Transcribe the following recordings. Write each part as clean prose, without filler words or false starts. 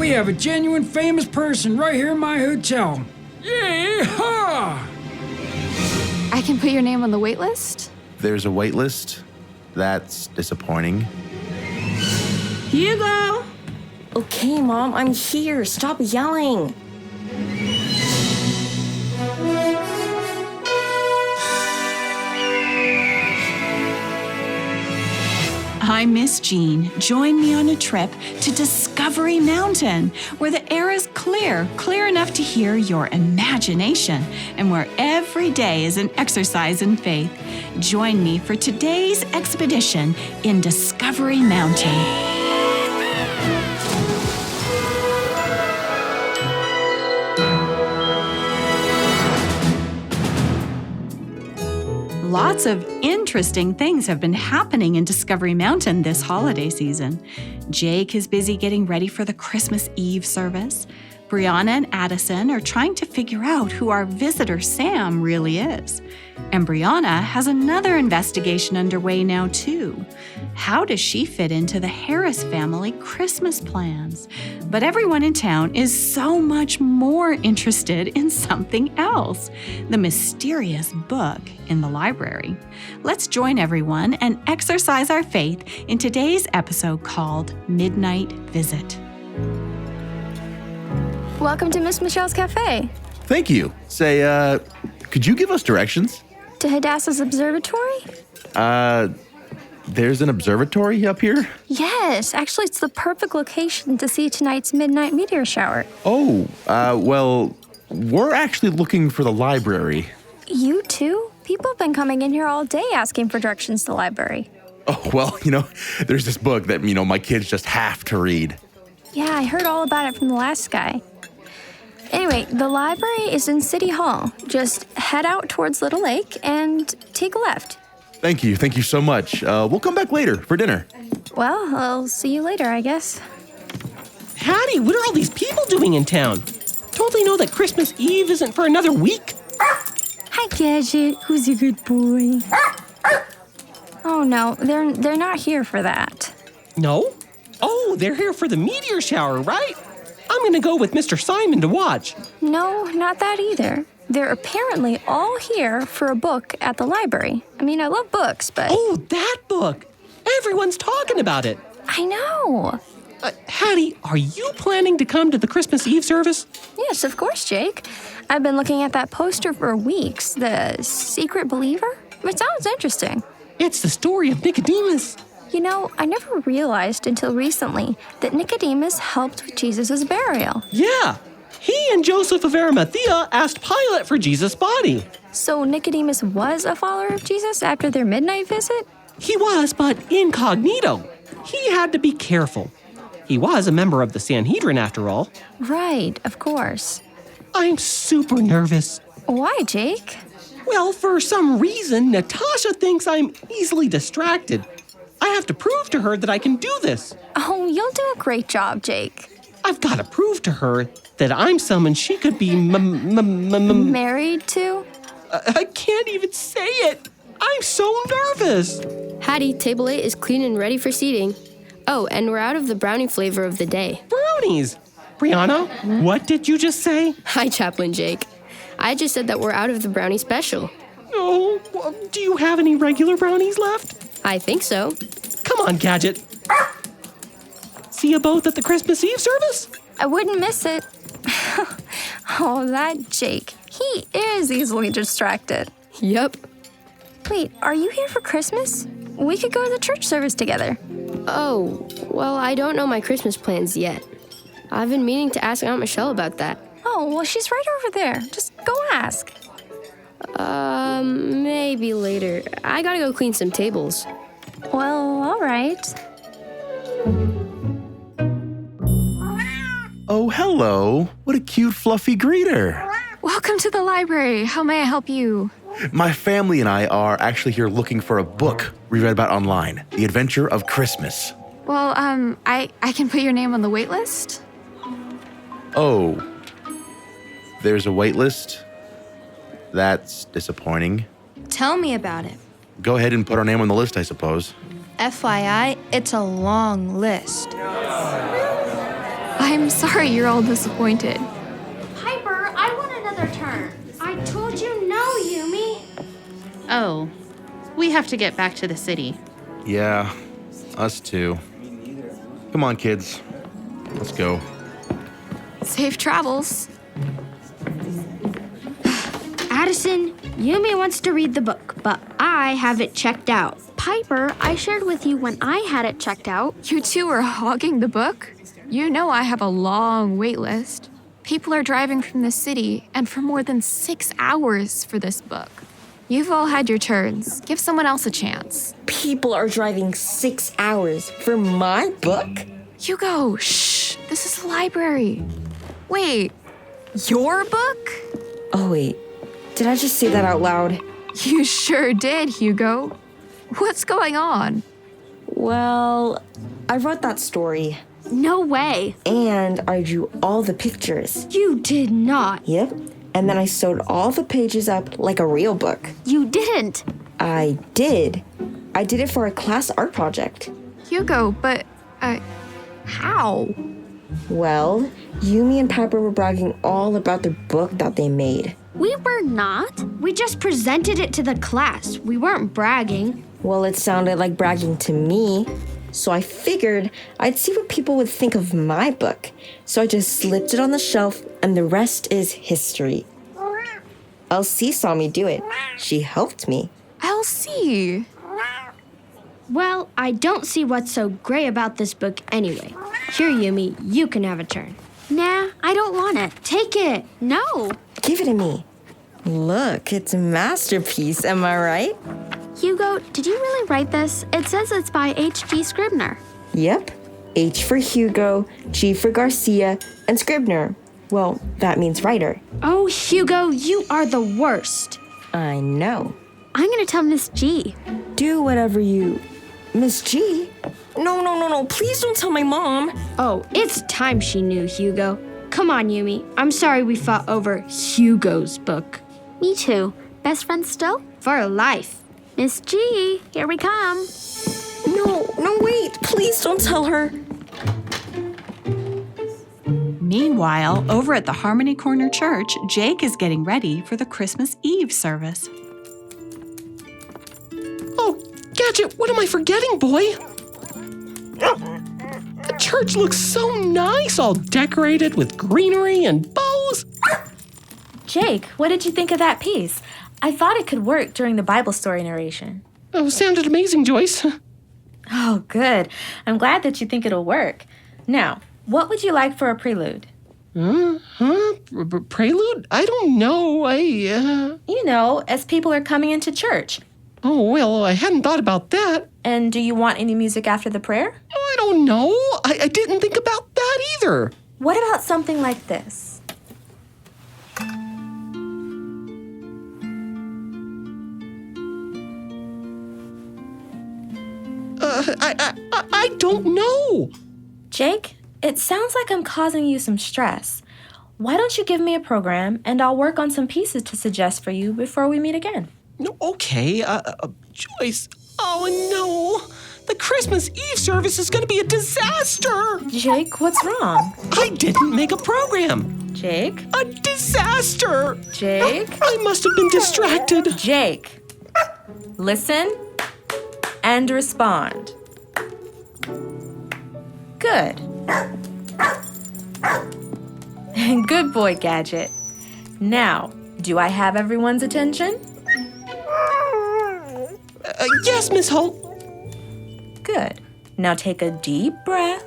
we have a genuine famous person right here in my hotel. Yee-haw! I can put your name on the wait list? There's a wait list? That's disappointing. Hugo! Okay, Mom, I'm here. Stop yelling. I'm Miss Jean. Join me on a trip to Discovery Mountain, where the air is clear enough to hear your imagination, and where every day is an exercise in faith. Join me for today's expedition in Discovery Mountain. Lots of interesting things have been happening in Discovery Mountain this holiday season. Jake is busy getting ready for the Christmas Eve service. Brianna and Addison are trying to figure out who our visitor Sam really is. And Brianna has another investigation underway now too. How does she fit into the Harris family Christmas plans? But everyone in town is so much more interested in something else, the mysterious book in the library. Let's join everyone and exercise our faith in today's episode called Midnight Visit. Welcome to Miss Michelle's Cafe. Thank you. Say, could you give us directions? To Hadassah's observatory? There's an observatory up here? Yes, actually it's the perfect location to see tonight's midnight meteor shower. Oh, well, we're actually looking for the library. You too? People have been coming in here all day asking for directions to the library. Oh, well, there's this book that, my kids just have to read. Yeah, I heard all about it from the last guy. Anyway, the library is in City Hall. Just head out towards Little Lake and take a left. Thank you so much. We'll come back later for dinner. Well, I'll see you later, I guess. Hattie, what are all these people doing in town? Don't they know that Christmas Eve isn't for another week? Hi, Gadget. Who's a good boy? Oh, no, they're not here for that. No? Oh, they're here for the meteor shower, right? I'm gonna go with Mr. Simon to watch. No, not that either. They're apparently all here for a book at the library. I mean, I love books, but... Oh, that book! Everyone's talking about it. I know. Hattie, are you planning to come to the Christmas Eve service? Yes, of course, Jake. I've been looking at that poster for weeks. The Secret Believer? It sounds interesting. It's the story of Nicodemus. I never realized until recently that Nicodemus helped with Jesus' burial. Yeah. He and Joseph of Arimathea asked Pilate for Jesus' body. So Nicodemus was a follower of Jesus after their midnight visit? He was, but incognito. He had to be careful. He was a member of the Sanhedrin, after all. Right, of course. I'm super nervous. Why, Jake? Well, for some reason, Natasha thinks I'm easily distracted. I have to prove to her that I can do this. Oh, you'll do a great job, Jake. I've got to prove to her that I'm someone she could be married to? I can't even say it. I'm so nervous. Hattie, table 8 is clean and ready for seating. Oh, and we're out of the brownie flavor of the day. Brownies? Brianna, what did you just say? Hi, Chaplain Jake. I just said that we're out of the brownie special. Oh, well, do you have any regular brownies left? I think so. Come on, Gadget. See you both at the Christmas Eve service? I wouldn't miss it. Oh, that Jake. He is easily distracted. Yep. Wait, are you here for Christmas? We could go to the church service together. Oh, well, I don't know my Christmas plans yet. I've been meaning to ask Aunt Michelle about that. Oh, well, she's right over there. Just go ask. Maybe later. I gotta go clean some tables. Well, all right. Oh, hello. What a cute, fluffy greeter. Welcome to the library. How may I help you? My family and I are actually here looking for a book we read about online, The Adventure of Christmas. Well, I can put your name on the wait list? Oh, there's a wait list? That's disappointing. Tell me about it. Go ahead and put our name on the list, I suppose. FYI, it's a long list. I'm sorry you're all disappointed. Piper, I want another turn. I told you no, Yumi. Oh, we have to get back to the city. Yeah, us too. Come on, kids. Let's go. Safe travels. Addison, Yumi wants to read the book, but I have it checked out. Piper, I shared with you when I had it checked out. You two are hogging the book? You know I have a long wait list. People are driving from the city and for more than 6 hours for this book. You've all had your turns. Give someone else a chance. People are driving 6 hours for my book? Hugo, shh. This is the library. Wait, your book? Oh, wait. Did I just say that out loud? You sure did, Hugo. What's going on? Well, I wrote that story. No way. And I drew all the pictures. You did not. Yep. And then I sewed all the pages up like a real book. You didn't. I did. I did it for a class art project. Hugo, but, how? Well, Yumi and Piper were bragging all about the book that they made. We were not. We just presented it to the class. We weren't bragging. Well, it sounded like bragging to me. So I figured I'd see what people would think of my book. So I just slipped it on the shelf, and the rest is history. Elsie saw me do it. She helped me. Elsie. Well, I don't see what's so great about this book anyway. Here, Yumi, you can have a turn. Nah, I don't want it. Take it. No. Give it to me. Look, it's a masterpiece, am I right? Hugo, did you really write this? It says it's by H.G. Scribner. Yep. H for Hugo, G for Garcia, and Scribner. Well, that means writer. Oh, Hugo, you are the worst. I know. I'm gonna tell Miss G. Do whatever you... Miss G? No, please don't tell my mom. Oh, it's time she knew, Hugo. Come on, Yumi. I'm sorry we fought over Hugo's book. Me too. Best friends still? For life. Miss G, here we come. No, wait. Please don't tell her. Meanwhile, over at the Harmony Corner Church, Jake is getting ready for the Christmas Eve service. Oh, Gadget, what am I forgetting, boy? The church looks so nice, all decorated with greenery and bows. Jake, what did you think of that piece? I thought it could work during the Bible story narration. Oh, sounded amazing, Joyce. Oh, good. I'm glad that you think it'll work. Now, what would you like for a prelude? Prelude? I don't know. You know, as people are coming into church. Oh, well, I hadn't thought about that. And do you want any music after the prayer? I don't know. I didn't think about that either. What about something like this? I don't know. Jake, it sounds like I'm causing you some stress. Why don't you give me a program and I'll work on some pieces to suggest for you before we meet again? No, okay, Joyce. Oh, no. The Christmas Eve service is going to be a disaster. Jake, what's wrong? I didn't make a program. Jake? A disaster. Jake? I must have been distracted. Jake, listen and respond. Good. Good boy, Gadget. Now, do I have everyone's attention? Yes, Miss Holt. Good. Now take a deep breath.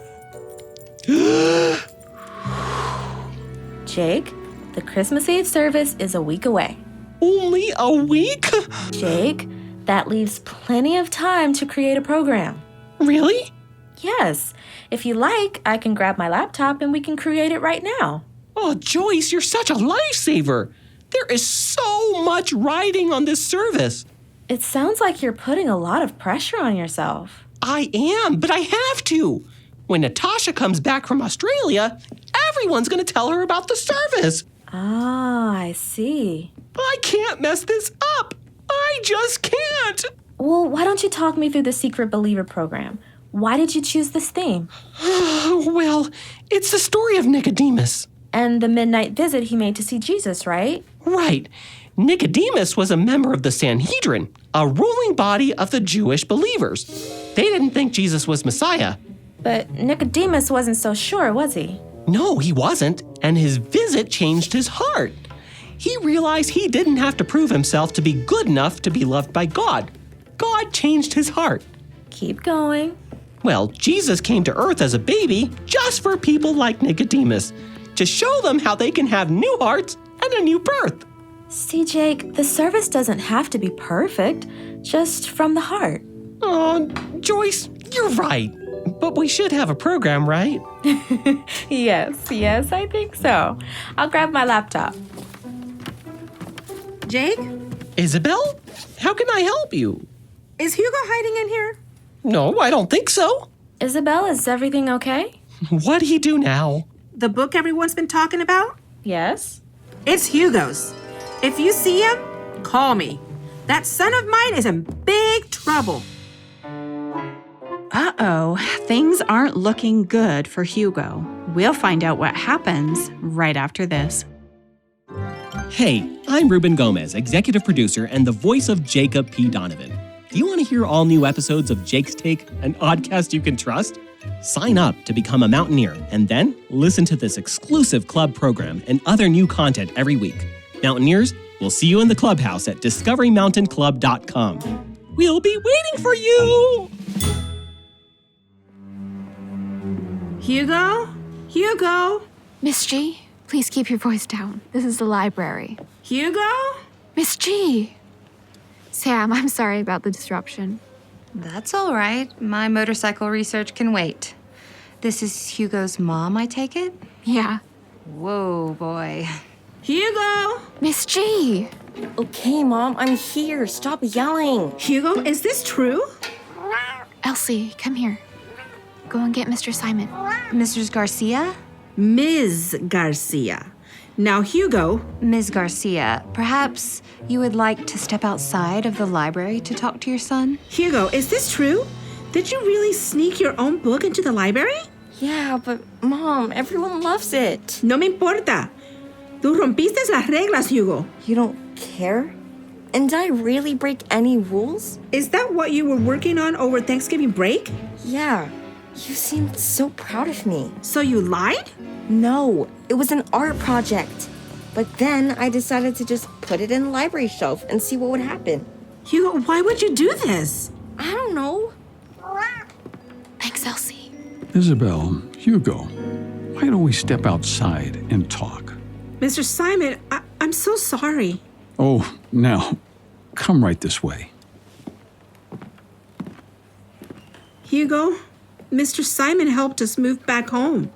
Jake, the Christmas Eve service is a week away. Only a week? Jake, that leaves plenty of time to create a program. Really? Yes. If you like, I can grab my laptop and we can create it right now. Oh, Joyce, you're such a lifesaver. There is so much riding on this service. It sounds like you're putting a lot of pressure on yourself. I am, but I have to. When Natasha comes back from Australia, everyone's going to tell her about the service. Ah, I see. I can't mess this up. I just can't. Well, why don't you talk me through the Secret Believer program? Why did you choose this theme? Well, it's the story of Nicodemus. And the midnight visit he made to see Jesus, right? Right. Nicodemus was a member of the Sanhedrin, a ruling body of the Jewish believers. They didn't think Jesus was Messiah. But Nicodemus wasn't so sure, was he? No, he wasn't, and his visit changed his heart. He realized he didn't have to prove himself to be good enough to be loved by God. God changed his heart. Keep going. Well, Jesus came to earth as a baby just for people like Nicodemus, to show them how they can have new hearts and a new birth. See, Jake, the service doesn't have to be perfect, just from the heart. Oh, Joyce, you're right. But we should have a program, right? Yes, I think so. I'll grab my laptop. Jake? Isabel, how can I help you? Is Hugo hiding in here? No, I don't think so. Isabel, is everything okay? What'd he do now? The book everyone's been talking about? Yes? It's Hugo's. If you see him, call me. That son of mine is in big trouble. Uh-oh, things aren't looking good for Hugo. We'll find out what happens right after this. Hey, I'm Ruben Gomez, executive producer and the voice of Jacob P. Donovan. Do you want to hear all new episodes of Jake's Take, an oddcast you can trust? Sign up to become a Mountaineer and then listen to this exclusive club program and other new content every week. Mountaineers, we'll see you in the clubhouse at discoverymountaintclub.com. We'll be waiting for you! Hugo? Hugo? Miss G, please keep your voice down. This is the library. Hugo? Miss G! Sam, I'm sorry about the disruption. That's all right. My motorcycle research can wait. This is Hugo's mom, I take it? Yeah. Whoa, boy. Hugo? Miss G! Okay, Mom, I'm here. Stop yelling. Hugo, is this true? Elsie, come here. Go and get Mr. Simon. Mrs. Garcia? Ms. Garcia. Now, Hugo. Ms. Garcia, perhaps you would like to step outside of the library to talk to your son? Hugo, is this true? Did you really sneak your own book into the library? Yeah, but Mom, everyone loves it. No me importa. Tú rompiste las reglas, Hugo. You don't care? And did I really break any rules? Is that what you were working on over Thanksgiving break? Yeah. You seemed so proud of me. So you lied? No, it was an art project. But then I decided to just put it in the library shelf and see what would happen. Hugo, why would you do this? I don't know. Thanks, Elsie. Isabel, Hugo, why don't we step outside and talk? Mr. Simon, I'm so sorry. Oh, now, come right this way. Hugo, Mr. Simon helped us move back home.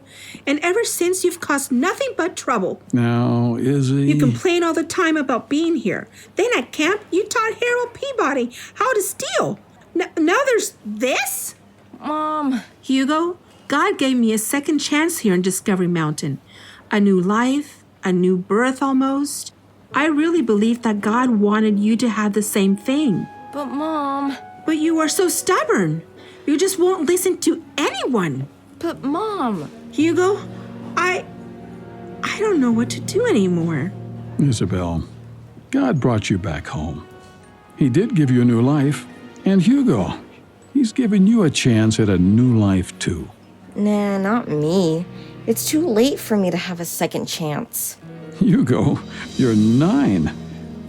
And ever since, you've caused nothing but trouble. Now, Izzy... You complain all the time about being here. Then at camp, you taught Harold Peabody how to steal. Now there's this? Mom. Hugo, God gave me a second chance here in Discovery Mountain. A new life, a new birth almost. I really believe that God wanted you to have the same thing. But Mom... But you are so stubborn. You just won't listen to anyone. But Mom... Hugo, I don't know what to do anymore. Isabel, God brought you back home. He did give you a new life. And Hugo, he's given you a chance at a new life too. Nah, not me. It's too late for me to have a second chance. Hugo, you're 9.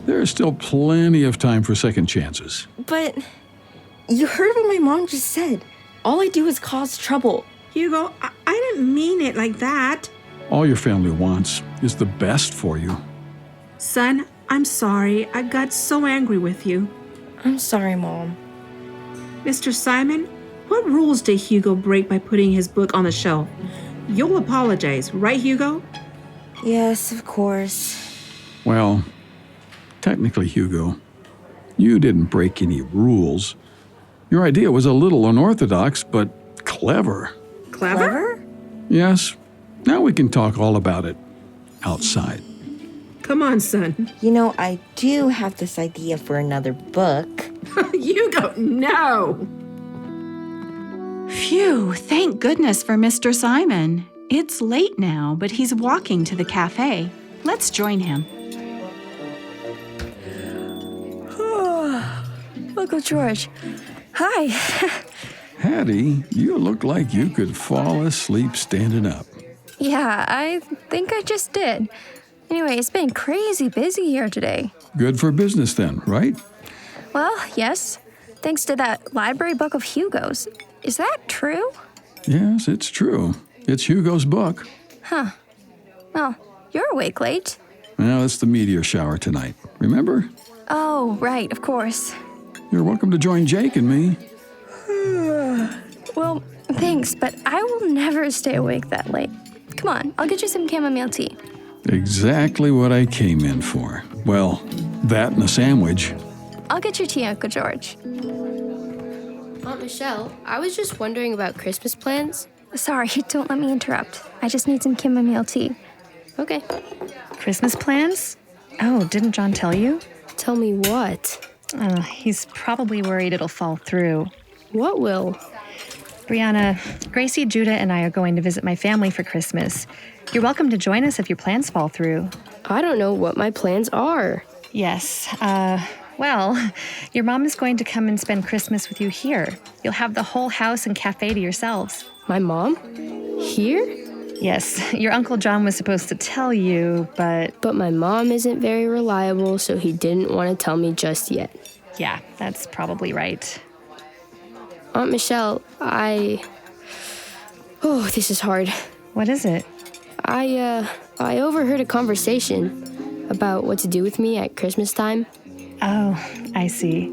There's still plenty of time for second chances. But you heard what my mom just said. All I do is cause trouble. Hugo, I didn't mean it like that. All your family wants is the best for you. Son, I'm sorry. I got so angry with you. I'm sorry, Mom. Mr. Simon, what rules did Hugo break by putting his book on the shelf? You'll apologize, right, Hugo? Yes, of course. Well, technically, Hugo, you didn't break any rules. Your idea was a little unorthodox, but clever. Clever? Yes. Now we can talk all about it outside. Come on, son. You know, I do have this idea for another book. Hugo, no! Phew, thank goodness for Mr. Simon. It's late now, but he's walking to the cafe. Let's join him. Uncle George. Hi. Hattie, you look like you could fall asleep standing up. Yeah, I think I just did. Anyway, it's been crazy busy here today. Good for business then, right? Well, yes. Thanks to that library book of Hugo's. Is that true? Yes, it's true. It's Hugo's book. Huh. Well, you're awake late. Well, it's the meteor shower tonight. Remember? Oh, right, of course. You're welcome to join Jake and me. Well, thanks, but I will never stay awake that late. Come on, I'll get you some chamomile tea. Exactly what I came in for. Well, that and a sandwich. I'll get your tea, Uncle George. Aunt Michelle, I was just wondering about Christmas plans. Sorry, don't let me interrupt. I just need some chamomile tea. Okay. Christmas plans? Oh, didn't John tell you? Tell me what? He's probably worried it'll fall through. What will? Brianna, Gracie, Judah, and I are going to visit my family for Christmas. You're welcome to join us if your plans fall through. I don't know what my plans are. Yes, well, your mom is going to come and spend Christmas with you here. You'll have the whole house and cafe to yourselves. My mom? Here? Yes, your Uncle John was supposed to tell you, but... But my mom isn't very reliable, so he didn't want to tell me just yet. Yeah, that's probably right. Aunt Michelle, Oh, this is hard. What is it? I overheard a conversation about what to do with me at Christmas time. Oh, I see.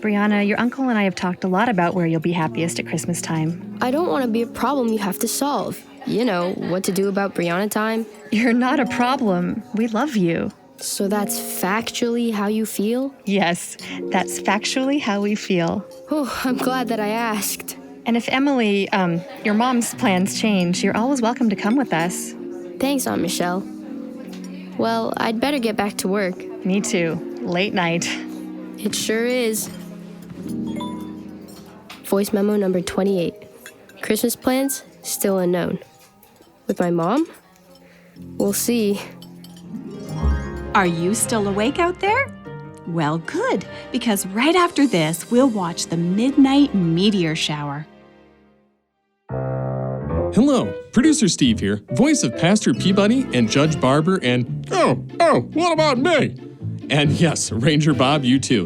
Brianna, your uncle and I have talked a lot about where you'll be happiest at Christmas time. I don't want to be a problem you have to solve. You know, what to do about Brianna time. You're not a problem. We love you. So that's factually how you feel? Yes, that's factually how we feel. Oh, I'm glad that I asked. And if Emily, your mom's plans change, you're always welcome to come with us. Thanks, Aunt Michelle. Well, I'd better get back to work. Me too. Late night. It sure is. Voice memo number 28. Christmas plans still unknown. With my mom? We'll see. Are you still awake out there? Well, good, because right after this, we'll watch the midnight meteor shower. Hello, producer Steve here, voice of Pastor Peabody and Judge Barber and, what about me? And yes, Ranger Bob, you too.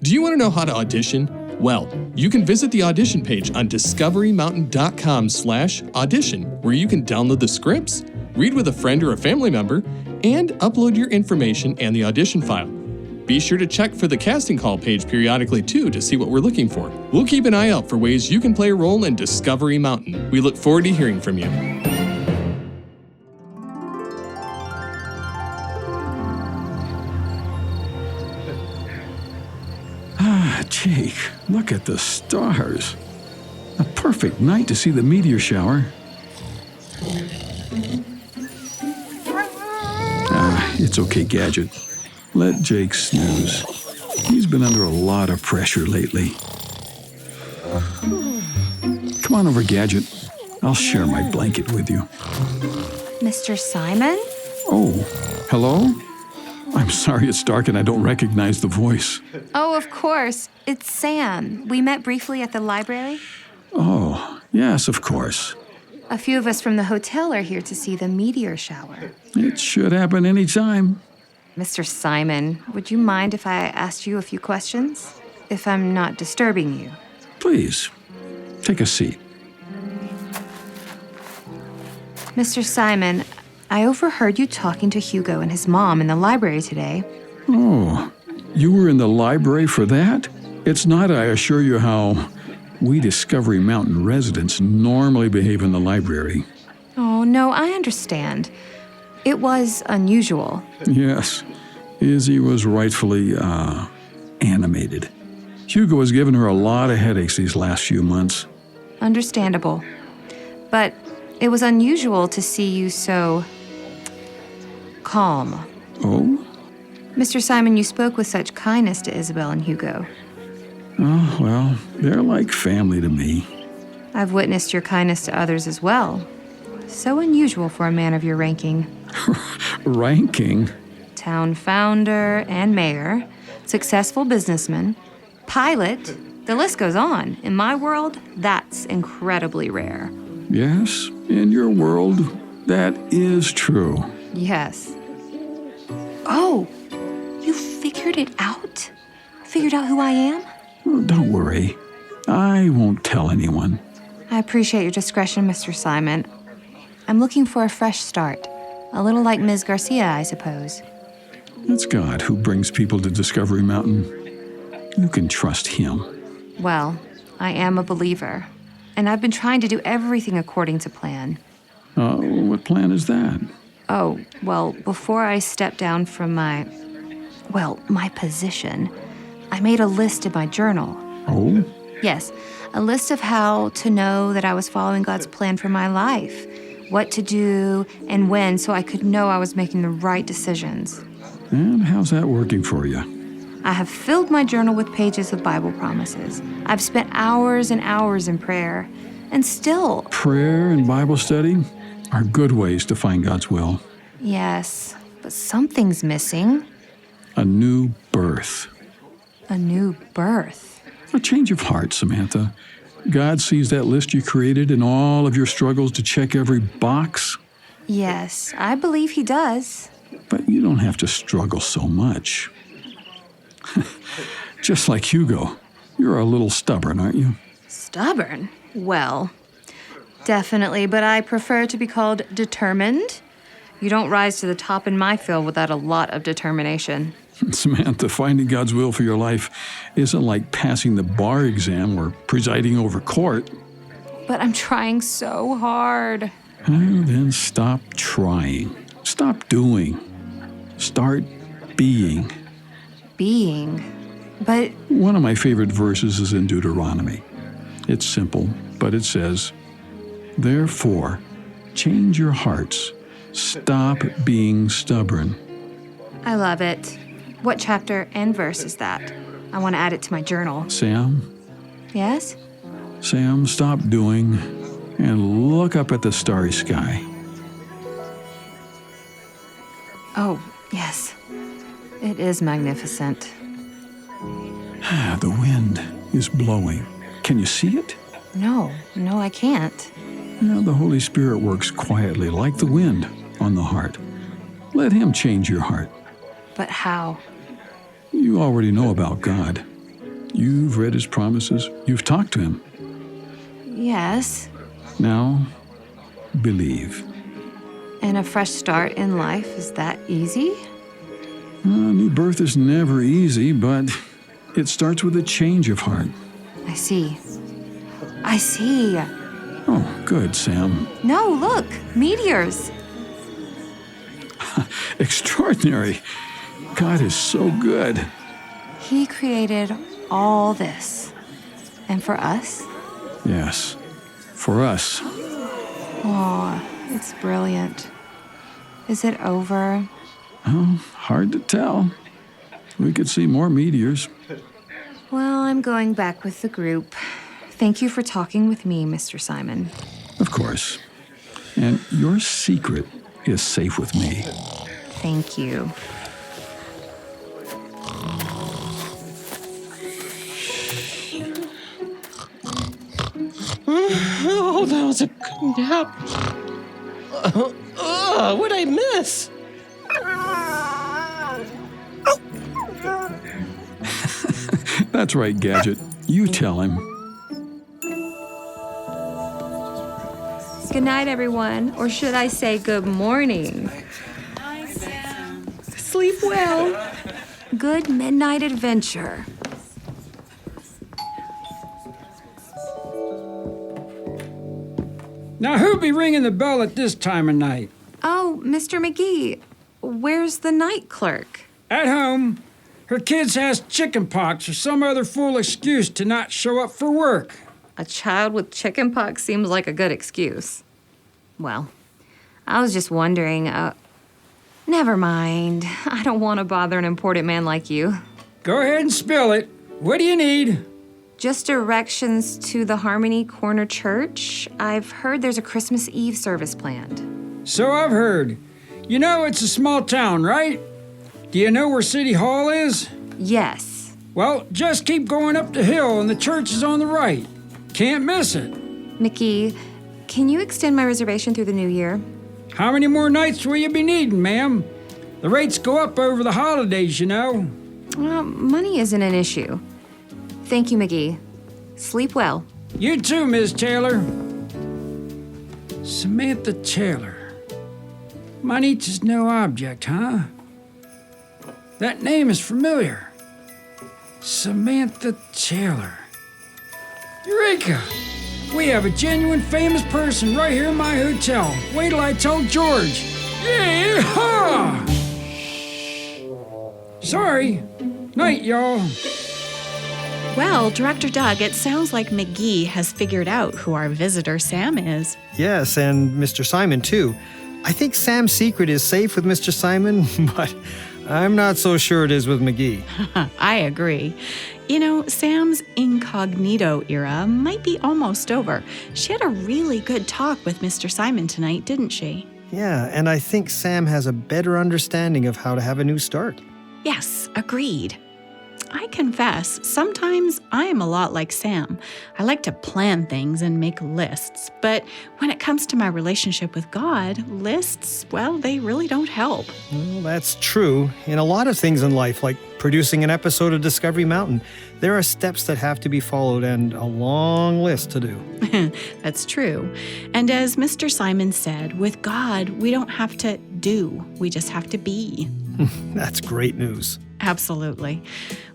Do you want to know how to audition? Well, you can visit the audition page on discoverymountain.com/audition, where you can download the scripts, read with a friend or a family member, and upload your information and the audition file. Be sure to check for the casting call page periodically too to see what we're looking for. We'll keep an eye out for ways you can play a role in Discovery Mountain. We look forward to hearing from you. Jake, look at the stars. A perfect night to see the meteor shower. It's okay, Gadget. Let Jake snooze. He's been under a lot of pressure lately. Come on over, Gadget. I'll share my blanket with you. Mr. Simon? Oh, hello? I'm sorry it's dark and I don't recognize the voice. Oh, of course. It's Sam. We met briefly at the library. Oh, yes, of course. A few of us from the hotel are here to see the meteor shower. It should happen any time. Mr. Simon, would you mind if I asked you a few questions? If I'm not disturbing you? Please, take a seat. Mr. Simon, I overheard you talking to Hugo and his mom in the library today. Oh, you were in the library for that? It's not, I assure you, how we Discovery Mountain residents normally behave in the library. Oh, no, I understand. It was unusual. Yes, Izzy was rightfully, animated. Hugo has given her a lot of headaches these last few months. Understandable. But it was unusual to see you so calm. Oh? Mr. Simon, you spoke with such kindness to Isabel and Hugo. Oh, well, they're like family to me. I've witnessed your kindness to others as well. So unusual for a man of your ranking. Ranking? Town founder and mayor, successful businessman, pilot, the list goes on. In my world, that's incredibly rare. Yes, in your world, that is true. Yes. Oh, you figured it out? Figured out who I am? Oh, don't worry. I won't tell anyone. I appreciate your discretion, Mr. Simon. I'm looking for a fresh start. A little like Ms. Garcia, I suppose. It's God who brings people to Discovery Mountain. You can trust him. Well, I am a believer, and I've been trying to do everything according to plan. What plan is that? Oh, well, before I stepped down from my position, I made a list in my journal. Oh? Yes, a list of how to know that I was following God's plan for my life, what to do and when, so I could know I was making the right decisions. And how's that working for you? I have filled my journal with pages of Bible promises. I've spent hours and hours in prayer, and still... Prayer and Bible study are good ways to find God's will. Yes, but something's missing. A new birth. A new birth. A change of heart, Samantha. God sees that list you created and all of your struggles to check every box. Yes, I believe he does. But you don't have to struggle so much. Just like Hugo, you're a little stubborn, aren't you? Stubborn? Well, definitely, but I prefer to be called determined. You don't rise to the top in my field without a lot of determination. Samantha, finding God's will for your life isn't like passing the bar exam or presiding over court. But I'm trying so hard. Well, then stop trying. Stop doing. Start being. Being? But... One of my favorite verses is in Deuteronomy. It's simple, but it says, "Therefore, change your hearts. Stop being stubborn." I love it. What chapter and verse is that? I want to add it to my journal. Sam? Yes? Sam, stop doing and look up at the starry sky. Oh, yes. It is magnificent. The wind is blowing. Can you see it? No, I can't. Yeah, the Holy Spirit works quietly like the wind on the heart. Let him change your heart. But how? You already know about God. You've read his promises. You've talked to him. Yes. Now, believe. And a fresh start in life, is that easy? New birth is never easy, but it starts with a change of heart. I see. Oh, good, Sam. No, look, meteors. Extraordinary. God is so good. He created all this. And for us? Yes, for us. Oh, it's brilliant. Is it over? Oh, hard to tell. We could see more meteors. Well, I'm going back with the group. Thank you for talking with me, Mr. Simon. Of course. And your secret is safe with me. Thank you. Oh, that was a good nap. What'd I miss? That's right, Gadget. You tell him. Good night, everyone. Or should I say good morning? Sleep well. Good midnight adventure. Now, who'll be ringing the bell at this time of night? Oh, Mr. McGee, where's the night clerk? At home. Her kids has chicken pox or some other fool excuse to not show up for work. A child with chicken pox seems like a good excuse. Well, I was just wondering, never mind. I don't want to bother an important man like you. Go ahead and spill it. What do you need? Just directions to the Harmony Corner Church. I've heard there's a Christmas Eve service planned. So I've heard. You know it's a small town, right? Do you know where City Hall is? Yes. Well, just keep going up the hill and the church is on the right. Can't miss it. Mickey, can you extend my reservation through the new year? How many more nights will you be needing, ma'am? The rates go up over the holidays, you know. Well, money isn't an issue. Thank you, McGee. Sleep well. You too, Ms. Taylor. Samantha Taylor. Manicha's no object, huh? That name is familiar. Samantha Taylor. Eureka! We have a genuine famous person right here in my hotel. Wait till I tell George. Yee-haw! Sorry. Night, y'all. Well, Director Doug, it sounds like McGee has figured out who our visitor Sam is. Yes, and Mr. Simon, too. I think Sam's secret is safe with Mr. Simon, but I'm not so sure it is with McGee. I agree. You know, Sam's incognito era might be almost over. She had a really good talk with Mr. Simon tonight, didn't she? Yeah, and I think Sam has a better understanding of how to have a new start. Yes, agreed. I confess, sometimes I am a lot like Sam. I like to plan things and make lists, but when it comes to my relationship with God, lists, well, they really don't help. Well, that's true. In a lot of things in life, like producing an episode of Discovery Mountain, there are steps that have to be followed and a long list to do. That's true. And as Mr. Simon said, with God, we don't have to do, we just have to be. That's great news. Absolutely.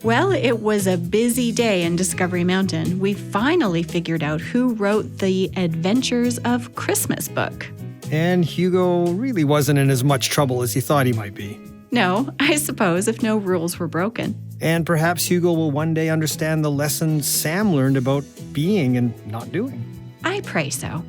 Well, it was a busy day in Discovery Mountain. We finally figured out who wrote the Adventures of Christmas book. And Hugo really wasn't in as much trouble as he thought he might be. No, I suppose if no rules were broken. And perhaps Hugo will one day understand the lessons Sam learned about being and not doing. I pray so.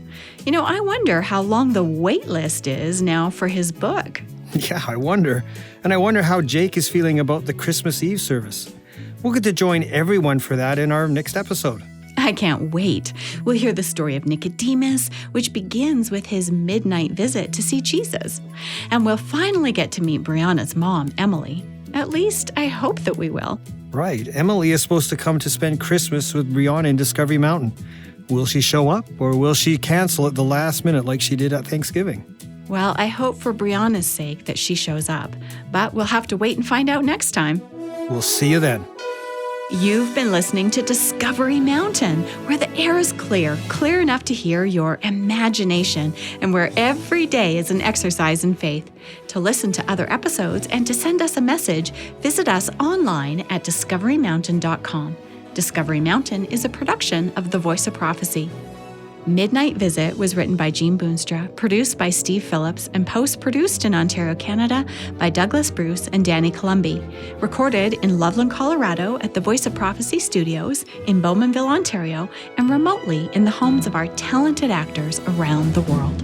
You know, I wonder how long the wait list is now for his book. Yeah, I wonder. And I wonder how Jake is feeling about the Christmas Eve service. We'll get to join everyone for that in our next episode. I can't wait. We'll hear the story of Nicodemus, which begins with his midnight visit to see Jesus. And we'll finally get to meet Brianna's mom, Emily. At least, I hope that we will. Right. Emily is supposed to come to spend Christmas with Brianna in Discovery Mountain. Will she show up, or will she cancel at the last minute like she did at Thanksgiving? Well, I hope for Brianna's sake that she shows up, but we'll have to wait and find out next time. We'll see you then. You've been listening to Discovery Mountain, where the air is clear enough to hear your imagination, and where every day is an exercise in faith. To listen to other episodes and to send us a message, visit us online at discoverymountain.com. Discovery Mountain is a production of The Voice of Prophecy. Midnight Visit was written by Jean Boonstra, produced by Steve Phillips, and post-produced in Ontario, Canada by Douglas Bruce and Danny Columbi. Recorded in Loveland, Colorado at the Voice of Prophecy Studios in Bowmanville, Ontario, and remotely in the homes of our talented actors around the world.